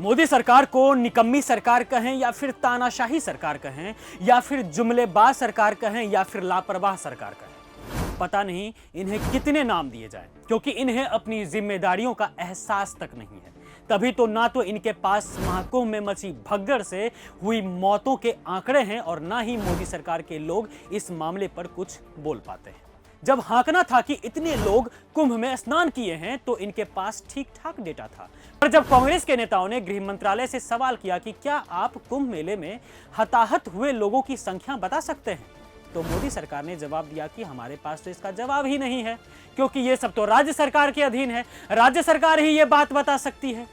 मोदी सरकार को निकम्मी सरकार कहें या फिर तानाशाही सरकार कहें या फिर जुमलेबाज सरकार कहें या फिर लापरवाह सरकार कहें, पता नहीं इन्हें कितने नाम दिए जाएं, क्योंकि इन्हें अपनी जिम्मेदारियों का एहसास तक नहीं है। तभी तो ना तो इनके पास महाकुंभ में मची भगदड़ से हुई मौतों के आंकड़े हैं और ना ही मोदी सरकार के लोग इस मामले पर कुछ बोल पाते हैं। जब हांकना था कि इतने लोग कुंभ में स्नान किए हैं तो इनके पास ठीक ठाक डेटा था, पर जब कांग्रेस के नेताओं ने गृह मंत्रालय से सवाल किया कि क्या आप कुंभ मेले में हताहत हुए लोगों की संख्या बता सकते हैं, तो मोदी सरकार ने जवाब दिया कि हमारे पास तो इसका जवाब ही नहीं है, क्योंकि ये सब तो राज्य सरकार के अधीन है, राज्य सरकार ही ये बात बता सकती है।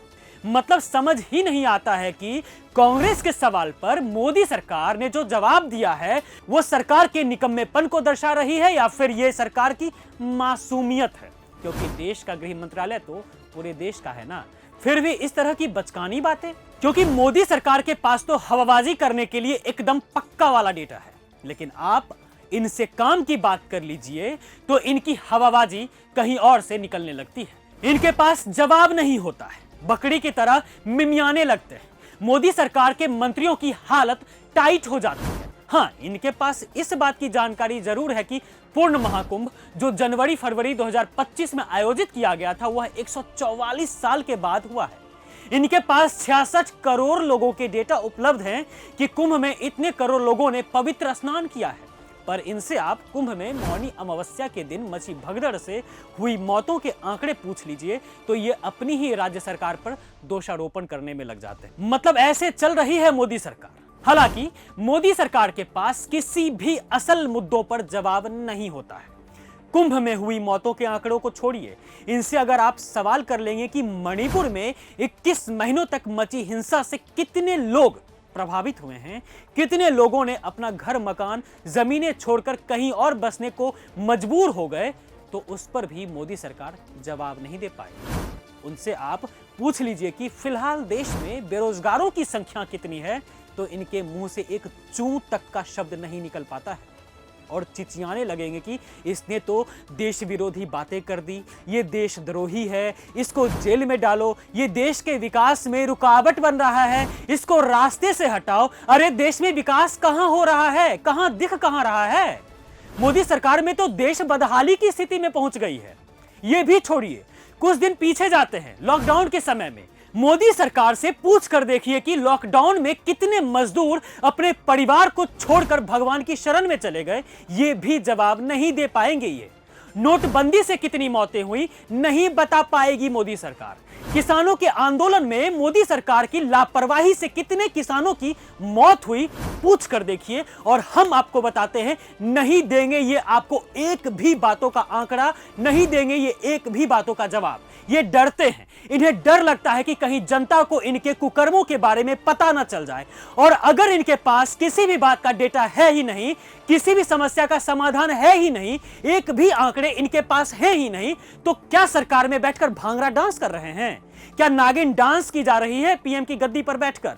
मतलब समझ ही नहीं आता है कि कांग्रेस के सवाल पर मोदी सरकार ने जो जवाब दिया है वो सरकार के निकम्मेपन को दर्शा रही है या फिर ये सरकार की मासूमियत है, क्योंकि देश का गृह मंत्रालय तो पूरे देश का है ना। फिर भी इस तरह की बचकानी बातें, क्योंकि मोदी सरकार के पास तो हवाबाजी करने के लिए एकदम पक्का वाला डेटा है, लेकिन आप इनसे काम की बात कर लीजिए तो इनकी हवाबाजी कहीं और से निकलने लगती है। इनके पास जवाब नहीं होता है, बकरी की तरह मिमियाने लगते हैं। मोदी सरकार के मंत्रियों की हालत टाइट हो जाती है। हाँ, इनके पास इस बात की जानकारी जरूर है कि पूर्ण महाकुंभ जो जनवरी फरवरी 2025 में आयोजित किया गया था वह 144 साल के बाद हुआ है। इनके पास 66 करोड़ लोगों के डेटा उपलब्ध हैं कि कुंभ में इतने करोड़ लोगों ने पवित्र स्नान किया है, पर इनसे आप कुंभ में मौनी अमावस्या के दिन मची भगदड़ से हुई मौतों के आंकड़े पूछ लीजिए तो ये अपनी ही राज्य सरकार पर दोषारोपण करने में लग जाते हैं। मतलब ऐसे चल रही है मोदी सरकार। हालांकि मोदी सरकार के पास किसी भी असल मुद्दों पर जवाब नहीं होता है। कुंभ में हुई मौतों के आंकड़ों को छोड़िए, इनसे अगर आप सवाल कर लेंगे कि मणिपुर में 21 महीनों तक मची हिंसा से कितने लोग प्रभावित हुए हैं, कितने लोगों ने अपना घर मकान जमीनें छोड़कर कहीं और बसने को मजबूर हो गए, तो उस पर भी मोदी सरकार जवाब नहीं दे पाई। उनसे आप पूछ लीजिए कि फिलहाल देश में बेरोजगारों की संख्या कितनी है, तो इनके मुंह से एक चूं तक का शब्द नहीं निकल पाता है और चिचियाने लगेंगे कि इसने तो देश विरोधी बातें कर दी, ये देशद्रोही है, इसको जेल में डालो, ये देश के विकास में रुकावट बन रहा है, इसको रास्ते से हटाओ। अरे देश में विकास कहां हो रहा है, कहां दिख कहां रहा है? मोदी सरकार में तो देश बदहाली की स्थिति में पहुंच गई है। ये भी छोड़िए, कुछ दिन पीछे जाते हैं, लॉकडाउन के समय में मोदी सरकार से पूछ कर देखिए कि लॉकडाउन में कितने मजदूर अपने परिवार को छोड़कर भगवान की शरण में चले गए, ये भी जवाब नहीं दे पाएंगे। ये नोटबंदी से कितनी मौतें हुई नहीं बता पाएगी मोदी सरकार। किसानों के आंदोलन में मोदी सरकार की लापरवाही से कितने किसानों की मौत हुई पूछ कर देखिए और हम आपको बताते हैं, नहीं देंगे ये आपको एक भी बातों का आंकड़ा, नहीं देंगे ये एक भी बातों का जवाब। ये डरते हैं, इन्हें डर लगता है कि कहीं जनता को इनके कुकर्मों के बारे में पता ना चल जाए, और अगर इनके पास किसी भी बात का डेटा है ही नहीं, किसी भी समस्या का समाधान है ही नहीं, एक भी आंकड़े इनके पास है ही नहीं, तो क्या सरकार में बैठकर भांगड़ा डांस कर रहे हैं? क्या नागिन डांस की जा रही है पीएम की गद्दी पर बैठकर?